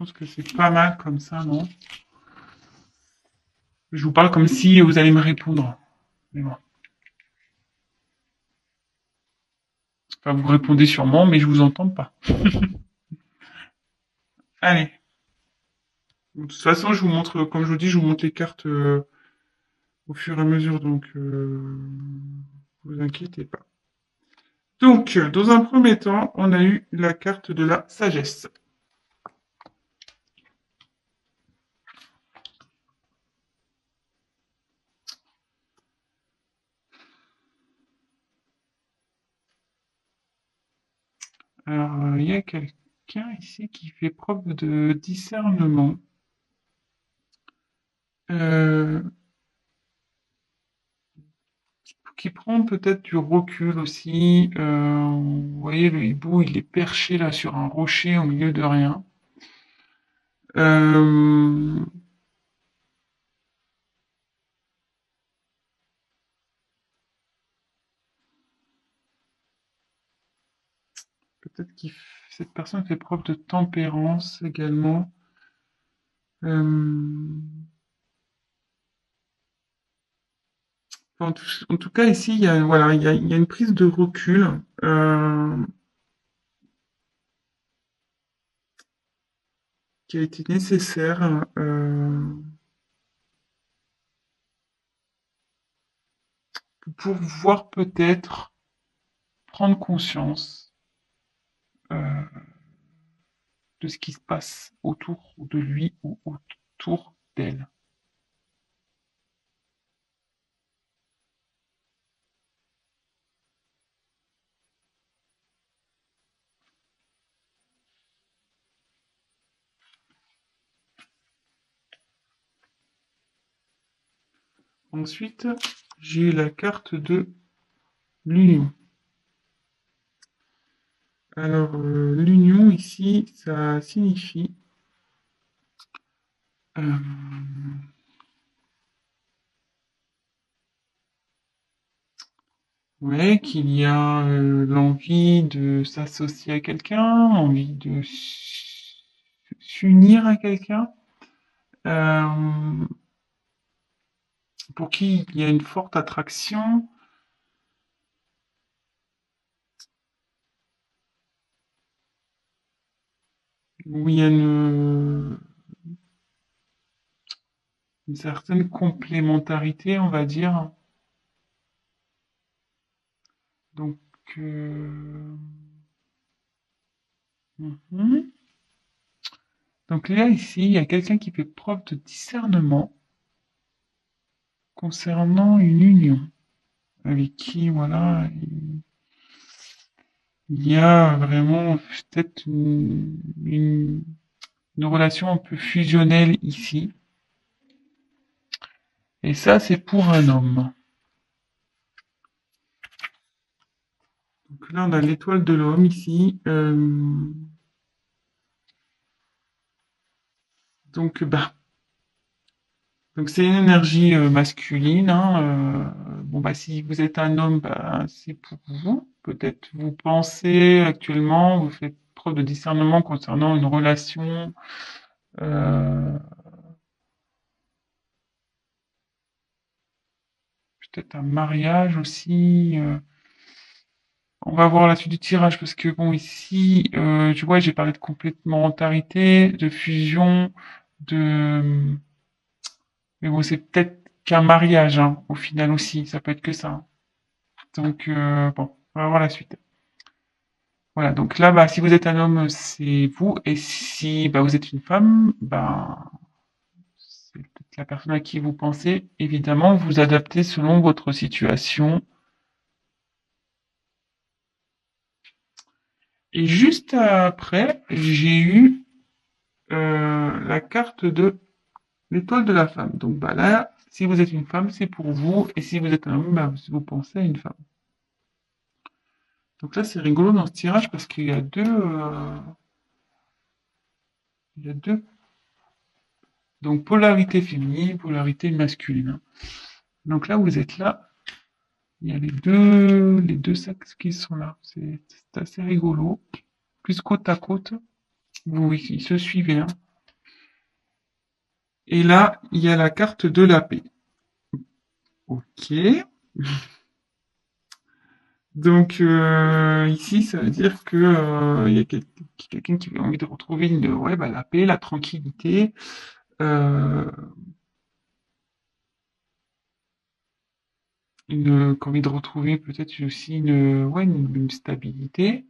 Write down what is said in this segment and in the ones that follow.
pense que c'est pas mal comme ça, non? Je vous parle comme si vous allez me répondre. Mais bon. Enfin, vous répondez sûrement, mais je vous entends pas. Allez. De toute façon, je vous montre, comme je vous dis, je vous montre les cartes au fur et à mesure, donc vous inquiétez pas. Donc, dans un premier temps, on a eu la carte de la sagesse. Alors, il y a quelqu'un ici qui fait preuve de discernement, euh, qui prend peut-être du recul aussi. Vous voyez, le hibou, il est perché là sur un rocher au milieu de rien. Euh, peut-être que cette personne fait preuve de tempérance également. Euh, en tout cas, ici, il y a, voilà, il y a une prise de recul qui a été nécessaire pour pouvoir peut-être prendre conscience euh, de ce qui se passe autour de lui ou autour d'elle. Ensuite, j'ai eu la carte de l'union. Alors, l'union ici, ça signifie euh, ouais, qu'il y a l'envie de s'associer à quelqu'un, envie de s'unir à quelqu'un, euh, pour qui il y a une forte attraction, où il y a une certaine complémentarité, on va dire. Donc, euh, mhm. Donc là, ici, il y a quelqu'un qui fait preuve de discernement concernant une union, avec qui, voilà, il y a vraiment peut-être une relation un peu fusionnelle ici. Et ça, c'est pour un homme. Donc là, on a l'étoile de l'homme ici. Donc, bah, donc c'est une énergie masculine. Hein, bon, bah, si vous êtes un homme, bah, c'est pour vous. Peut-être vous pensez actuellement, vous faites preuve de discernement concernant une relation, euh, peut-être un mariage aussi. On va voir la suite du tirage parce que bon ici, tu vois, j'ai parlé de complémentarité, de fusion, de mais bon c'est peut-être qu'un mariage hein, au final aussi, ça peut être que ça. Hein. Donc bon, on va voir la suite. Voilà, donc là bah si vous êtes un homme, c'est vous et si bah vous êtes une femme, bah c'est peut-être la personne à qui vous pensez. Évidemment, vous adaptez selon votre situation. Et juste après, j'ai eu la carte de l'étoile de la femme. Donc bah là, si vous êtes une femme, c'est pour vous, et si vous êtes un homme, bah, vous pensez à une femme. Donc là, c'est rigolo dans ce tirage parce qu'il y a il y a deux, donc polarité féminine, polarité masculine. Donc là, vous êtes là, il y a les deux sexes qui sont là. C'est assez rigolo. Plus côte à côte, vous, ils se suivent. Hein. Et là, il y a la carte de la paix. Ok. Donc ici, ça veut dire que il y a quelqu'un qui a envie de retrouver ouais, bah, la paix, la tranquillité, euh, qui a envie de retrouver peut-être aussi ouais, une stabilité.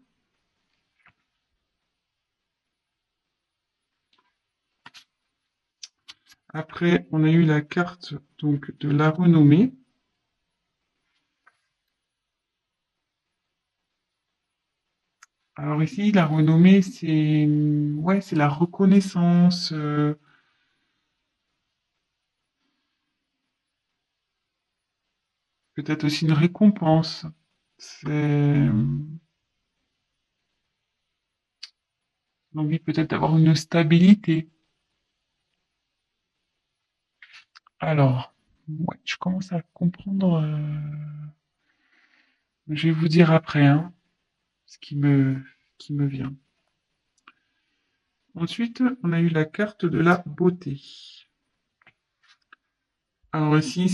Après, on a eu la carte donc de la renommée. Alors ici, la renommée, c'est ouais, c'est la reconnaissance, peut-être aussi une récompense. C'est l'envie peut-être d'avoir une stabilité. Alors, ouais, je commence à comprendre. Je vais vous dire après, hein, ce qui me vient. Ensuite, on a eu la carte de la beauté. Alors ici,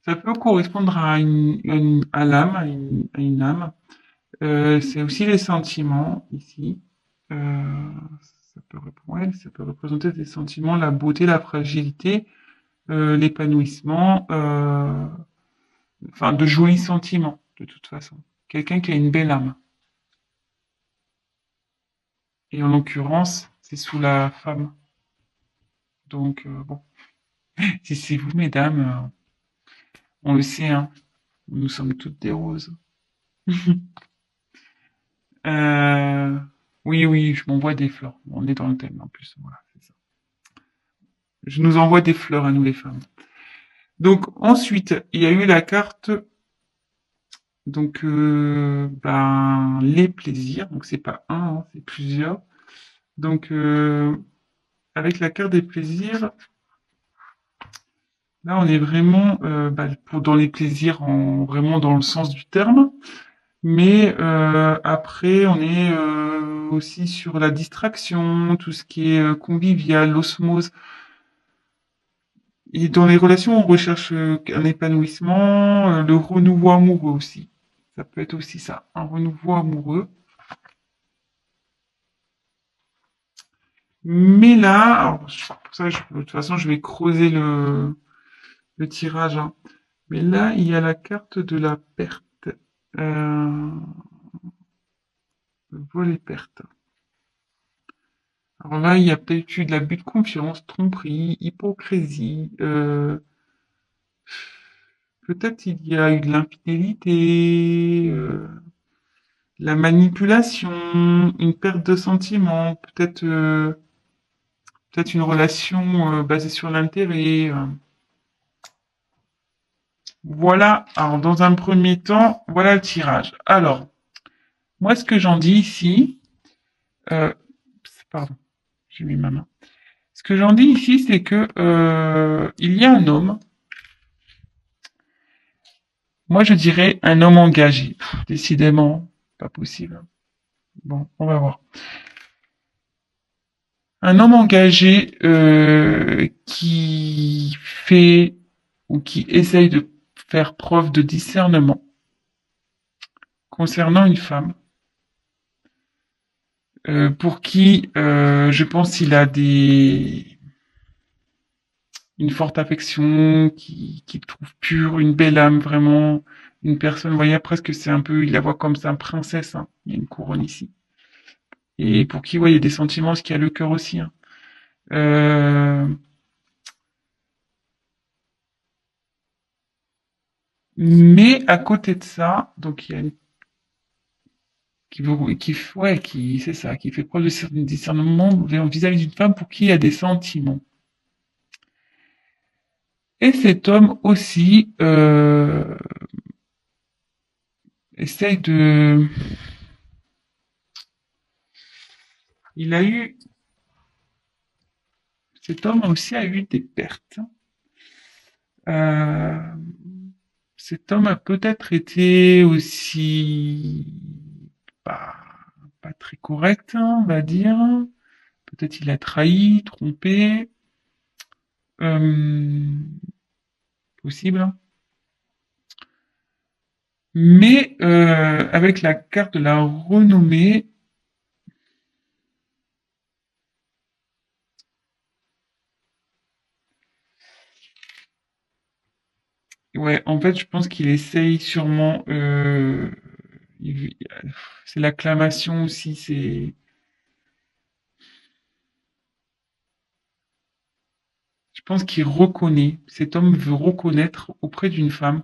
ça peut correspondre à à l'âme, à une âme. C'est aussi les sentiments ici. Euh, ouais, ça peut représenter des sentiments, la beauté, la fragilité, l'épanouissement, enfin de jolis sentiments de toute façon. Quelqu'un qui a une belle âme. Et en l'occurrence, c'est sous la femme. Donc bon, si c'est vous, mesdames, on le sait, hein, nous sommes toutes des roses. Euh, oui, oui, je m'envoie des fleurs. On est dans le thème en plus. Voilà, c'est ça. Je nous envoie des fleurs à nous les femmes. Donc ensuite, il y a eu la carte donc ben les plaisirs. Donc c'est pas un, hein, c'est plusieurs. Donc avec la carte des plaisirs, là on est vraiment bah, dans les plaisirs vraiment dans le sens du terme. Mais après on est aussi sur la distraction, tout ce qui est convivial, l'osmose. Et dans les relations, on recherche un épanouissement, le renouveau amoureux aussi. Ça peut être aussi ça, un renouveau amoureux. Mais là, alors, pour ça, de toute façon, je vais creuser le tirage, hein. Mais là, il y a la carte de la perte. Euh, volet perte. Alors là, il y a peut-être eu de l'abus de confiance, tromperie, hypocrisie. Peut-être il y a eu de l'infidélité. La manipulation, une perte de sentiment, peut-être une relation basée sur l'intérêt. Voilà, alors dans un premier temps, voilà le tirage. Alors, moi ce que j'en dis ici, euh, pardon, j'ai mis ma main. Ce que j'en dis ici, c'est que il y a un homme, moi je dirais un homme engagé. Décidément, pas possible. Bon, on va voir. Un homme engagé qui fait ou qui essaye de faire preuve de discernement concernant une femme pour qui je pense il a une forte affection, qui trouve pure, une belle âme, vraiment une personne, vous voyez, presque c'est un peu, il la voit comme ça, princesse, hein. Il y a une couronne ici. Et pour qui, ouais, il y a des sentiments, ce qui a le cœur aussi, hein. Euh, mais à côté de ça, donc il y a une ouais, c'est ça, qui fait preuve de discernement vis-à-vis d'une femme pour qui il y a des sentiments. Et cet homme aussi essaye de, il a eu, cet homme aussi a eu des pertes. Euh, cet homme a peut-être été aussi pas, pas très correct, hein, on va dire. Peut-être il a trahi, trompé, euh, possible, hein. Mais avec la carte de la renommée, ouais, en fait, je pense qu'il essaye sûrement. Il- c'est l'acclamation aussi. Je pense qu'il reconnaît. Cet homme veut reconnaître auprès d'une femme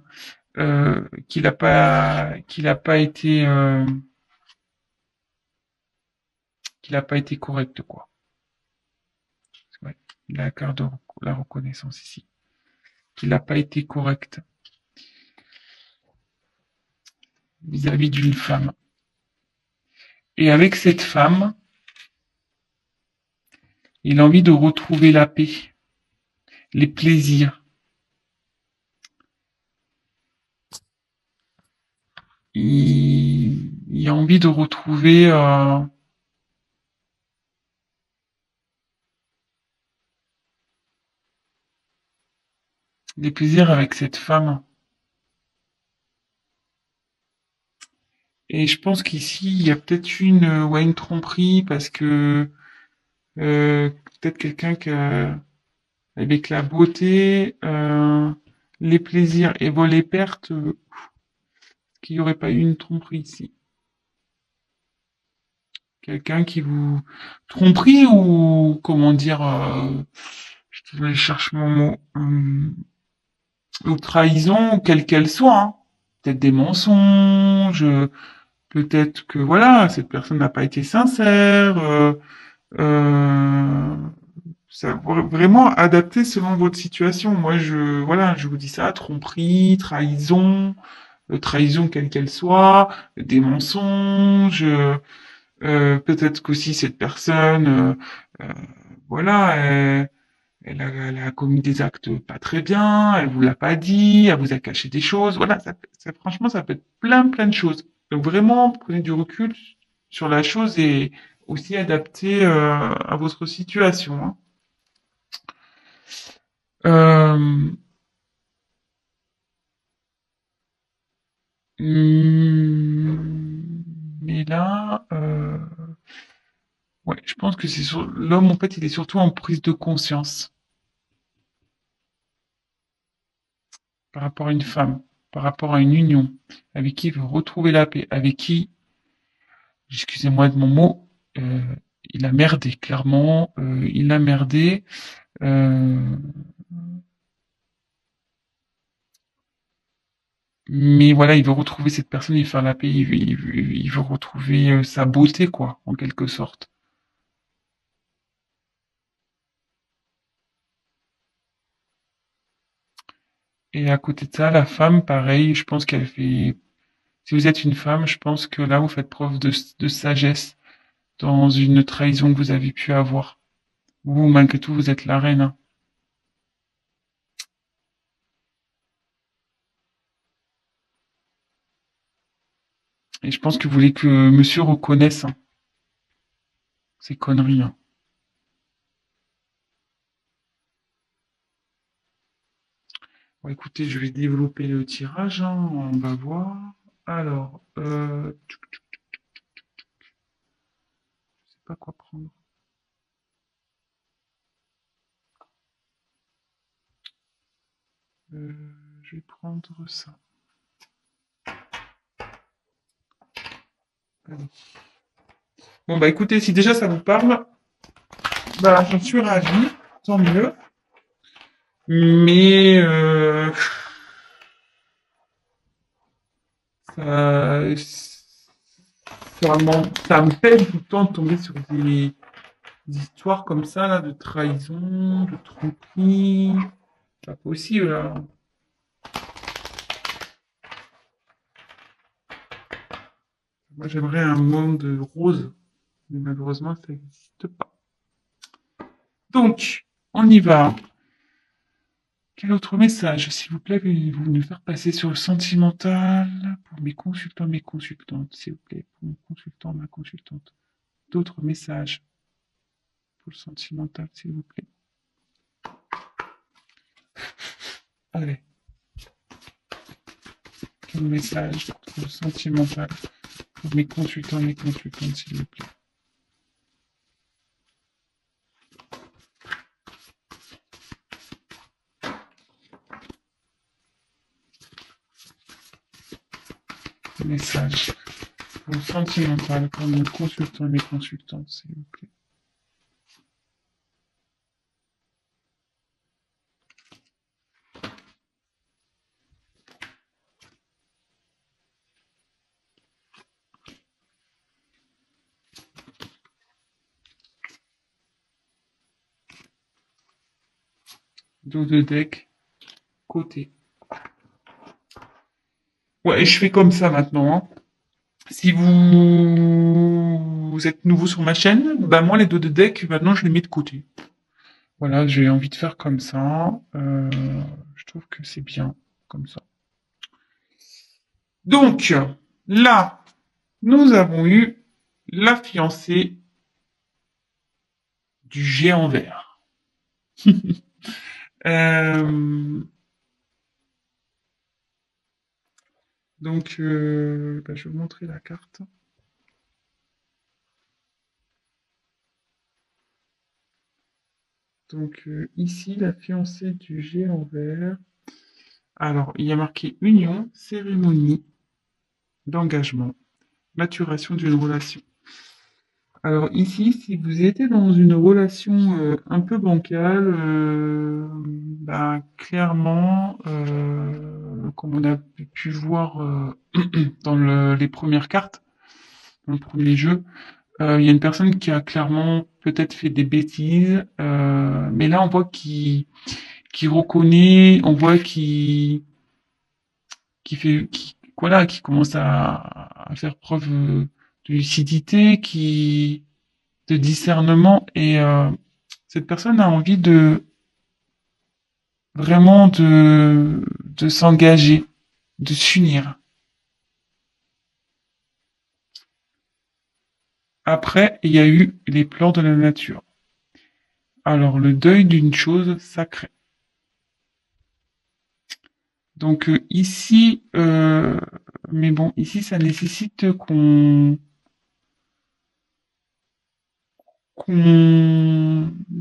qu'il a pas été correct, quoi. Ouais, la carte de la reconnaissance ici, qu'il n'a pas été correct vis-à-vis d'une femme. Et avec cette femme, il a envie de retrouver la paix, les plaisirs. Il a envie de retrouver les plaisirs avec cette femme. Et je pense qu'ici, il y a peut-être ouais, une tromperie parce que peut-être quelqu'un qui avec la beauté, les plaisirs et bon, les pertes, qu'il n'y aurait pas eu une tromperie ici. Quelqu'un qui vous tromperie ou comment dire, je cherche mon mot, ou trahison, quelle qu'elle soit, hein. Peut-être des mensonges, peut-être que voilà, cette personne n'a pas été sincère. Euh, ça vraiment adapté selon votre situation. Moi, voilà, je vous dis ça, tromperie, trahison, trahison quelle qu'elle soit, des mensonges. Peut-être qu'aussi cette personne, euh, voilà, elle a commis des actes pas très bien, elle vous l'a pas dit, elle vous a caché des choses. Voilà, franchement, ça peut être plein de choses. Donc vraiment, prenez du recul sur la chose et aussi adapter à votre situation, hein. Euh, mais là, ouais, je pense que c'est sur l'homme, en fait, il est surtout en prise de conscience par rapport à une femme, par rapport à une union, avec qui il veut retrouver la paix, avec qui, excusez-moi de mon mot, il a merdé, clairement, il a merdé. euh, mais voilà, il veut retrouver cette personne, il veut faire la paix, il veut retrouver sa beauté, quoi, en quelque sorte. Et à côté de ça, la femme, pareil, je pense qu'elle fait. Si vous êtes une femme, je pense que là, vous faites preuve de sagesse dans une trahison que vous avez pu avoir. Vous, malgré tout, vous êtes la reine, hein. Et je pense que vous voulez que monsieur reconnaisse, hein, ces conneries, hein. Bon, écoutez, je vais développer le tirage, hein, on va voir. Alors, je sais pas quoi prendre. Je vais prendre ça. Allez. Bon, bah écoutez, si déjà ça vous parle, bah j'en suis ravi, tant mieux. Mais ça, ça me peine tout le temps de tomber sur des histoires comme ça, là, de trahison, de tromperie. C'est pas possible, là. Moi, j'aimerais un monde rose, mais malheureusement, ça n'existe pas. Donc, on y va. Quel autre message, s'il vous plaît, veuillez-vous nous faire passer sur le sentimental pour mes consultants, mes consultantes, s'il vous plaît, pour mon consultant, ma consultante. D'autres messages. pour le sentimental, s'il vous plaît. Allez, quel message pour le sentimental pour mes consultants et mes consultantes, s'il vous plaît. Message pour le sentimental pour mes consultants et mes consultantes, s'il vous plaît. Dos de deck, côté. Ouais, je fais comme ça maintenant. Hein. Si vous êtes nouveau sur ma chaîne, bah moi les dos de deck, maintenant je les mets de côté. Voilà, j'ai envie de faire comme ça. Je trouve que c'est bien comme ça. Donc, là, nous avons eu la fiancée du géant vert. Euh, donc, bah, je vais vous montrer la carte. Donc, ici, la fiancée du géant vert. Alors, il y a marqué union, cérémonie d'engagement, maturation d'une relation. Alors ici, si vous étiez dans une relation un peu bancale, bah, clairement, comme on a pu voir dans les premières cartes, dans le premier jeu, il y a une personne qui a clairement peut-être fait des bêtises, mais là on voit qu'il reconnaît, on voit qu'il fait, voilà, qui commence à faire preuve de lucidité, de discernement, et cette personne a envie de vraiment de s'engager, de s'unir. Après, il y a eu les plans de la nature. Alors, le deuil d'une chose sacrée. Donc ici, mais bon, ici, ça nécessite qu'on,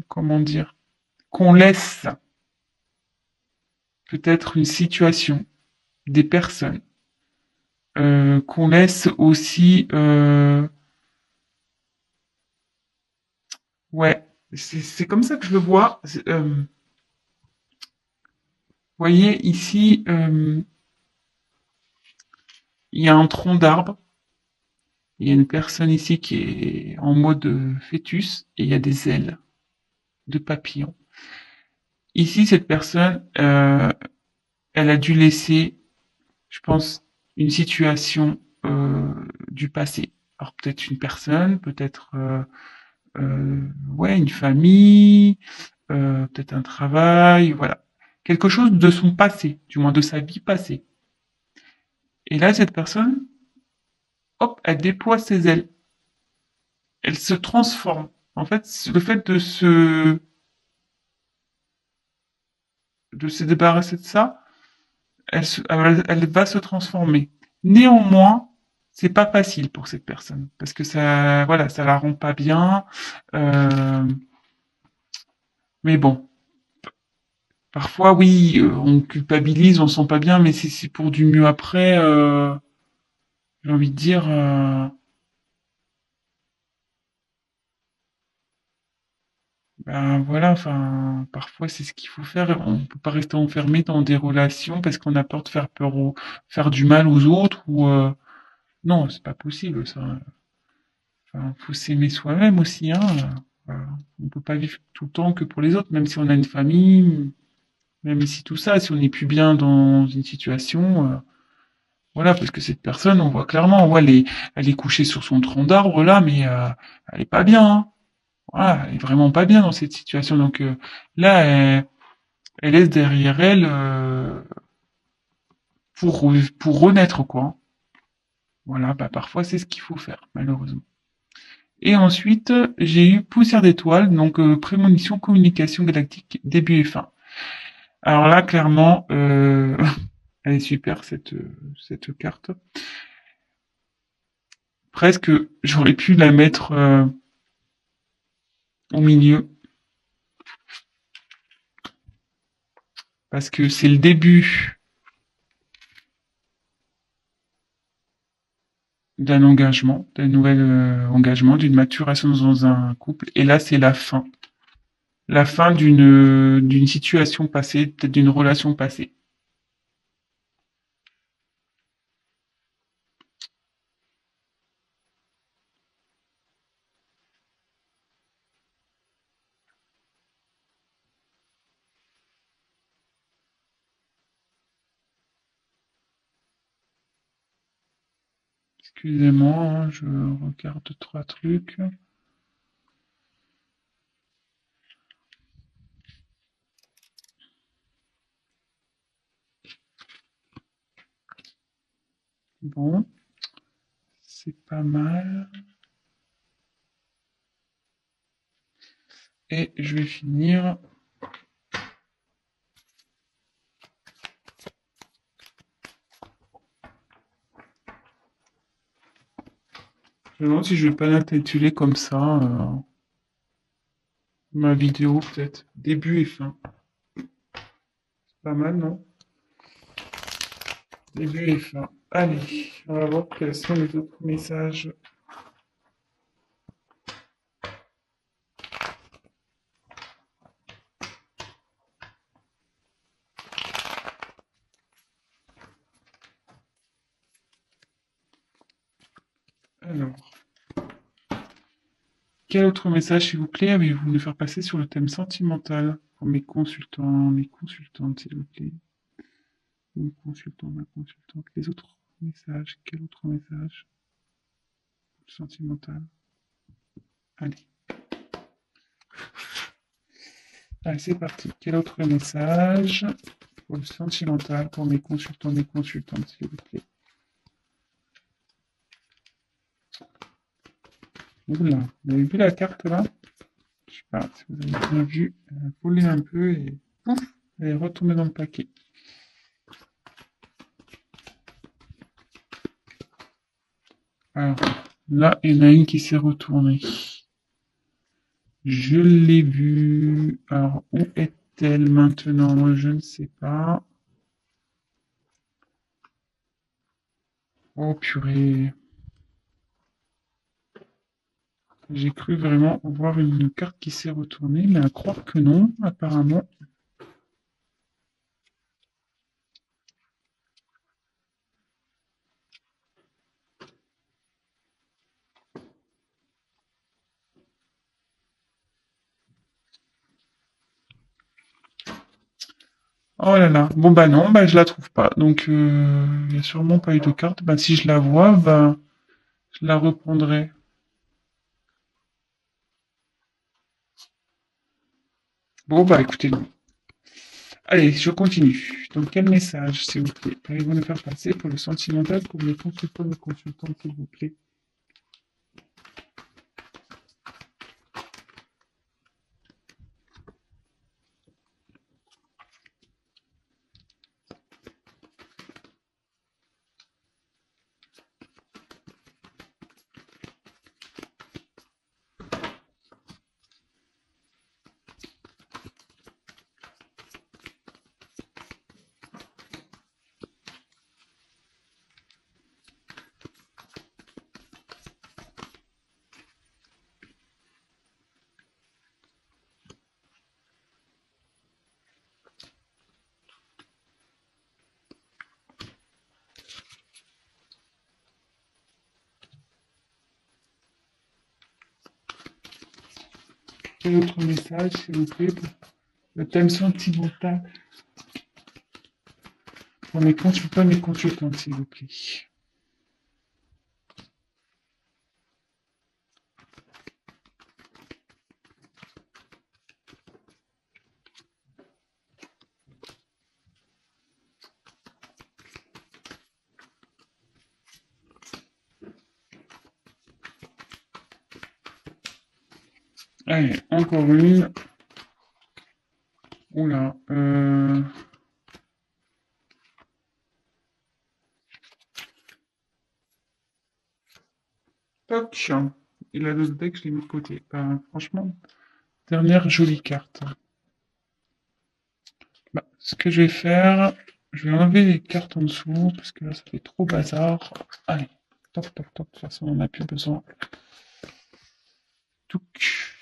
comment dire, qu'on laisse peut-être une situation, des personnes, qu'on laisse aussi, ouais, c'est comme ça que je le vois. Voyez ici, il y a un tronc d'arbre. Il y a une personne ici qui est en mode fœtus et il y a des ailes de papillon. Ici, cette personne, elle a dû laisser, je pense, une situation du passé. Alors peut-être une personne, peut-être ouais, une famille, peut-être un travail, voilà. Quelque chose de son passé, du moins de sa vie passée. Et là, cette personne, hop, elle déploie ses ailes. Elle se transforme. En fait, le fait de se débarrasser de ça, elle va se transformer. Néanmoins, c'est pas facile pour cette personne parce que ça, voilà, ça la rend pas bien. Euh, mais bon, parfois, oui, on culpabilise, on se sent pas bien, mais si c'est pour du mieux après, j'ai envie de dire, ben voilà, enfin, parfois c'est ce qu'il faut faire. On peut pas rester enfermé dans des relations parce qu'on a peur de faire peur ou faire du mal aux autres ou non, c'est pas possible ça. Enfin, faut s'aimer soi-même aussi, hein. Voilà. On peut pas vivre tout le temps que pour les autres, même si on a une famille, même si tout ça, si on n'est plus bien dans une situation, voilà, parce que cette personne, on voit clairement, ouais, elle est couchée sur son tronc d'arbre là, mais elle est pas bien, hein. Voilà, elle est vraiment pas bien dans cette situation. Donc là, elle laisse derrière elle pour renaître quoi. Voilà, bah parfois c'est ce qu'il faut faire, malheureusement. Et ensuite, j'ai eu Poussière d'étoiles, donc prémonition communication galactique début et fin. Alors là, clairement, elle est super cette carte. Presque, j'aurais pu la mettre au milieu parce que c'est le début d'un engagement, d'un nouvel engagement, d'une maturation dans un couple. Et là, c'est la fin d'une situation passée, peut-être d'une relation passée. Excusez-moi, hein, je regarde trois trucs. Bon, c'est pas mal. Et je vais finir. Je me demande si je vais pas l'intituler comme ça, ma vidéo peut-être. Début et fin. Pas mal, non? Début et fin. Allez, on va voir quels sont les autres messages. Alors, quel autre message, s'il vous plaît, avez-vous nous faire passer sur le thème sentimental pour mes consultants, mes consultantes, s'il vous plaît? Mes consultants, ma consultante. Les autres messages, quel autre message? Sentimental. Allez. Allez, c'est parti. Quel autre message pour le sentimental pour mes consultants, mes consultantes, s'il vous plaît? Oula, vous avez vu la carte là? Je sais pas si vous avez bien vu. Elle a volé un peu et pouf, elle est retombée dans le paquet. Alors, là, il y en a une qui s'est retournée. Je l'ai vue. Alors, où est-elle maintenant? Moi, je ne sais pas. Oh, purée. J'ai cru vraiment voir une carte qui s'est retournée, mais à croire que non, apparemment. Oh là là. Bon, bah non, bah je la trouve pas. Donc, il n'y a sûrement pas eu de carte. Bah, si je la vois, bah, je la reprendrai. Bon, bah écoutez, non. Allez, je continue. Donc, quel message, s'il vous plaît, allez-vous nous faire passer pour le sentimental pour les consultants et consultantes, s'il vous plaît? Quel autre message, s'il vous plaît, pour le thème sentimental pour mes consultants et mes consultantes, s'il vous plaît? Allez, encore une. Oula. Toc. Et la dose deck, je l'ai mis de côté. Franchement, dernière jolie carte. Bah, ce que je vais faire, je vais enlever les cartes en dessous, parce que là, ça fait trop bazar. Allez, toc, toc, toc. De toute façon, on n'a plus besoin. Touc,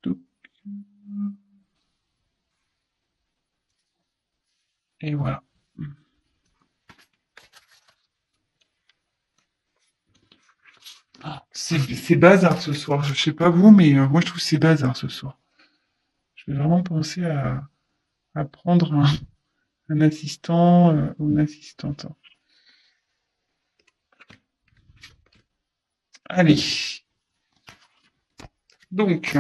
touc. Et voilà. C'est bazar ce soir. Je sais pas vous, mais moi je trouve que c'est bazar ce soir. Je vais vraiment penser à prendre un assistant ou une assistante. Allez. Donc,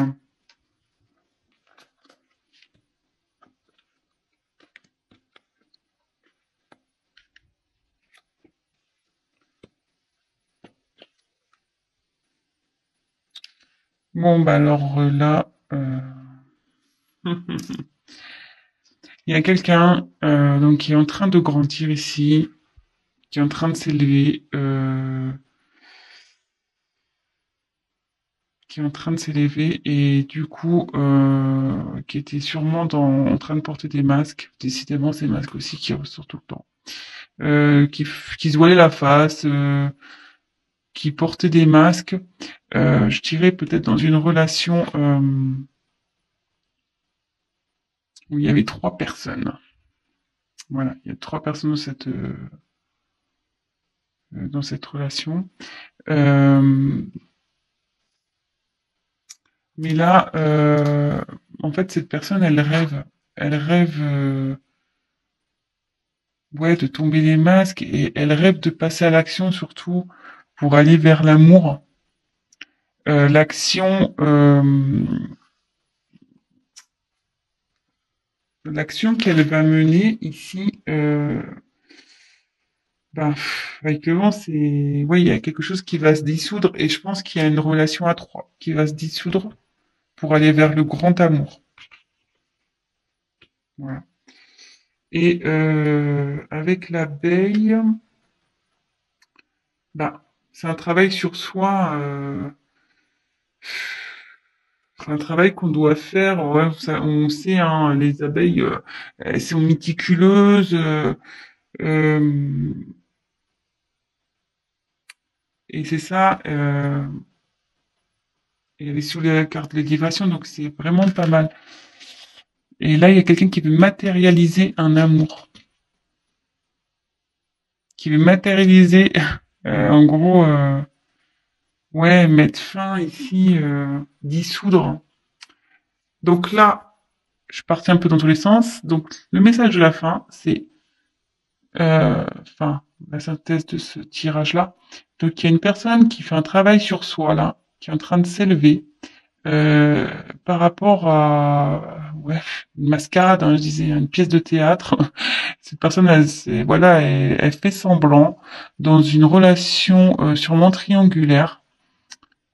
bon, bah alors là, il y a quelqu'un donc qui est en train de grandir ici, qui est en train de s'élever, qui est en train de s'élever et du coup, qui était sûrement en train de porter des masques. Décidément, ces masques aussi qui ressortent tout le temps. Qui se voilait la face, qui portait des masques. Je dirais peut-être dans une relation où il y avait trois personnes. Voilà, il y a trois personnes dans cette relation. Euh, mais là, en fait, cette personne, elle rêve, ouais, de tomber les masques et elle rêve de passer à l'action surtout pour aller vers l'amour. L'action, l'action qu'elle va mener ici, bah, avec le vent, c'est, ouais, il y a quelque chose qui va se dissoudre et je pense qu'il y a une relation à trois qui va se dissoudre pour aller vers le grand amour. Voilà. Et avec l'abeille, bah, c'est un travail sur soi. C'est un travail qu'on doit faire. Ouais, on sait, hein, les abeilles, elles sont méticuleuses. Euh, et c'est ça. Et elle est sous la carte de l'élévation, donc c'est vraiment pas mal. Et là, il y a quelqu'un qui veut matérialiser un amour. Qui veut matérialiser, en gros, ouais, mettre fin ici, dissoudre. Donc là, je partais un peu dans tous les sens. Donc le message de la fin, c'est, enfin, la synthèse de ce tirage-là. Donc il y a une personne qui fait un travail sur soi là, qui est en train de s'élever euh, par rapport à, ouais, une mascarade, hein, je disais, une pièce de théâtre. Cette personne, voilà, elle fait semblant dans une relation sûrement triangulaire.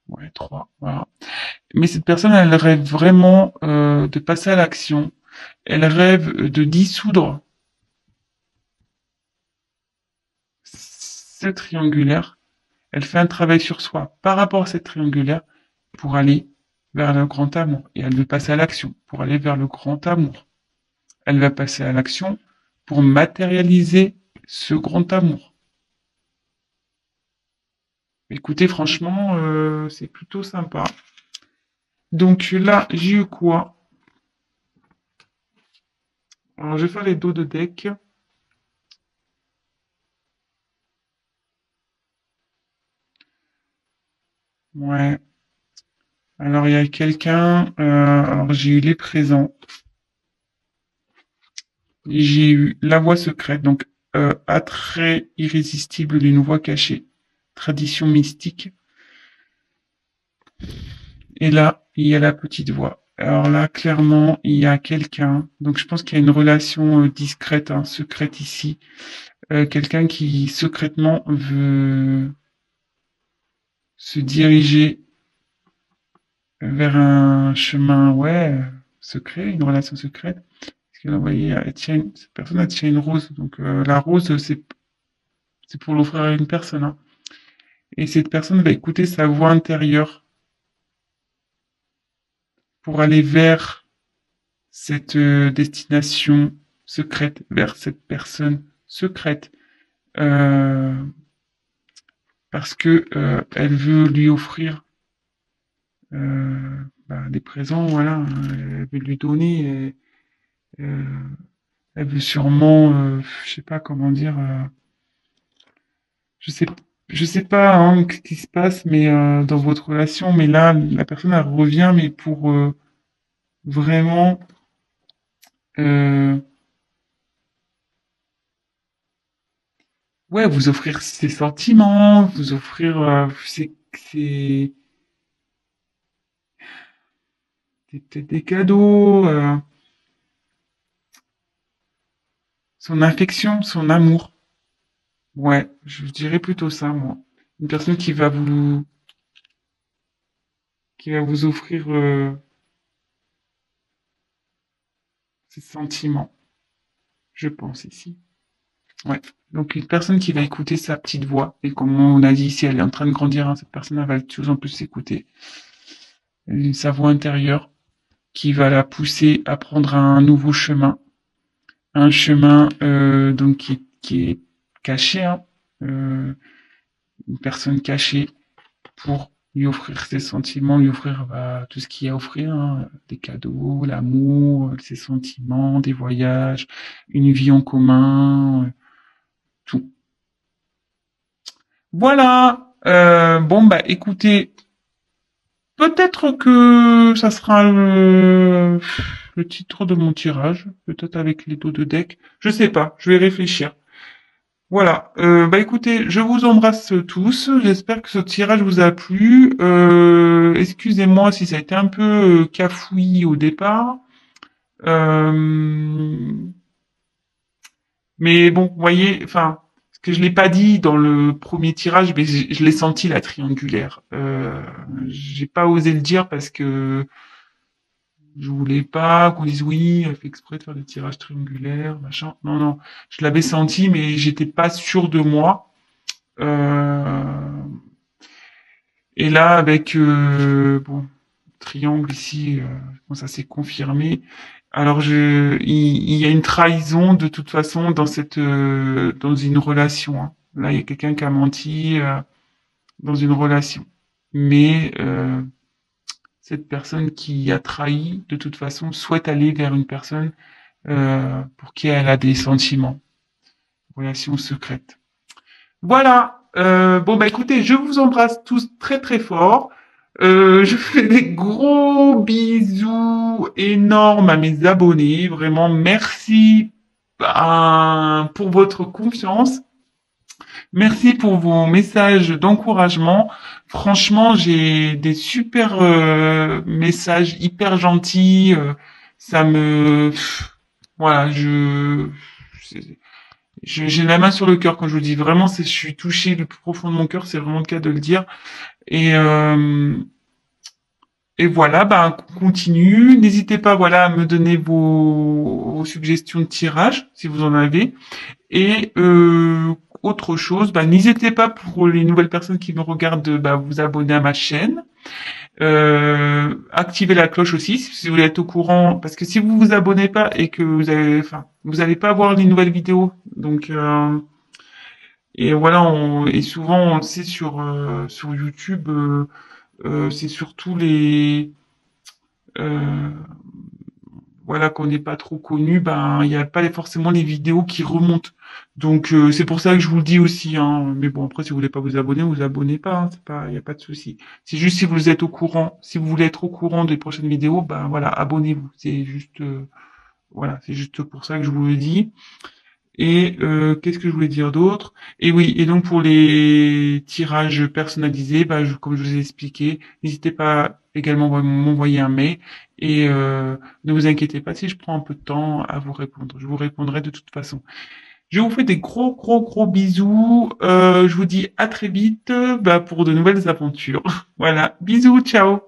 Ouais, trois, voilà. Mais cette personne, elle rêve vraiment de passer à l'action. Elle rêve de dissoudre ce triangulaire. Elle fait un travail sur soi par rapport à cette triangulaire pour aller vers le grand amour. Et elle veut passer à l'action pour aller vers le grand amour. Elle va passer à l'action pour matérialiser ce grand amour. Écoutez, franchement, c'est plutôt sympa. Donc là, j'ai eu quoi? Alors, je vais faire les dos de deck. Ouais. Alors, il y a quelqu'un. Alors, j'ai eu les présents. J'ai eu la voix secrète. Donc, attrait irrésistible d'une voix cachée. Tradition mystique. Et là, il y a la petite voix. Alors là, clairement, il y a quelqu'un. Donc, je pense qu'il y a une relation discrète, hein, secrète ici. Quelqu'un qui secrètement veut se diriger vers un chemin, ouais, secret, une relation secrète. Parce que là, vous voyez, cette personne elle tient une rose. Donc la rose, c'est pour l'offrir à une personne, hein. Et cette personne va écouter sa voix intérieure pour aller vers cette destination secrète, vers cette personne secrète. Euh, Parce que elle veut lui offrir des présents, voilà, elle veut lui donner, euh, elle veut sûrement, je sais pas comment dire, je sais, je sais pas hein, ce qui se passe, mais dans votre relation, mais là, la personne elle revient, mais pour vraiment, euh, ouais, vous offrir ses sentiments, vous offrir des cadeaux, son affection, son amour. Ouais, je dirais plutôt ça, moi. Une personne qui va vous offrir ses sentiments, je pense ici. Ouais. Donc une personne qui va écouter sa petite voix, et comme on a dit ici, elle est en train de grandir, hein, cette personne elle va de plus en plus s'écouter. Sa voix intérieure qui va la pousser à prendre un nouveau chemin, un chemin donc qui est caché, hein, une personne cachée pour lui offrir ses sentiments, lui offrir tout ce qu'il y a à offrir, hein, des cadeaux, l'amour, ses sentiments, des voyages, une vie en commun, tout. Voilà. Bon bah écoutez, peut-être que ça sera le titre de mon tirage, peut-être avec les dos de deck. Je sais pas, je vais réfléchir. Voilà. Bah écoutez, je vous embrasse tous. J'espère que ce tirage vous a plu. Excusez-moi si ça a été un peu cafouillis au départ. Euh, mais bon, vous voyez, enfin, ce que je l'ai pas dit dans le premier tirage, mais je l'ai senti la triangulaire. J'ai pas osé le dire parce que je voulais pas qu'on dise oui, elle fait exprès de faire des tirages triangulaires, machin. Non, non, je l'avais senti, mais j'étais pas sûr de moi. Euh, et là, avec bon, triangle ici, bon, ça s'est confirmé. Alors il y a une trahison de toute façon dans dans une relation, hein. Là, il y a quelqu'un qui a menti dans une relation. Mais cette personne qui a trahi, de toute façon, souhaite aller vers une personne pour qui elle a des sentiments, relation secrète. Voilà. Bon bah écoutez, je vous embrasse tous très très fort. Je fais des gros bisous énormes à mes abonnés. Vraiment, merci pour votre confiance. Merci pour vos messages d'encouragement. Franchement, j'ai des super messages hyper gentils. Ça me, voilà, j'ai la main sur le cœur quand je vous dis vraiment, je suis touché le plus profond de mon cœur, c'est vraiment le cas de le dire. Et, euh, et voilà, ben, on continue. N'hésitez pas, voilà, à me donner vos suggestions de tirage, si vous en avez. Et autre chose, bah, n'hésitez pas pour les nouvelles personnes qui me regardent, bah, vous abonner à ma chaîne. Activez la cloche aussi si vous voulez être au courant, parce que si vous vous abonnez pas et que vous allez pas voir les nouvelles vidéos. Donc et voilà, et souvent on le sait sur YouTube, c'est surtout les euh, voilà, qu'on n'est pas trop connu, ben il n'y a pas forcément les vidéos qui remontent. Donc c'est pour ça que je vous le dis aussi, hein. Mais bon, après si vous voulez pas vous abonnez pas, hein. C'est pas, il y a pas de souci. C'est juste si vous êtes au courant, si vous voulez être au courant des prochaines vidéos, ben voilà, abonnez-vous. C'est juste voilà, c'est juste pour ça que je vous le dis. Et qu'est-ce que je voulais dire d'autre? Et oui, et donc pour les tirages personnalisés, bah, comme je vous ai expliqué, n'hésitez pas également à m'envoyer un mail et ne vous inquiétez pas si je prends un peu de temps à vous répondre. Je vous répondrai de toute façon. Je vous fais des gros gros gros bisous. Je vous dis à très vite bah, pour de nouvelles aventures. Voilà, bisous, ciao.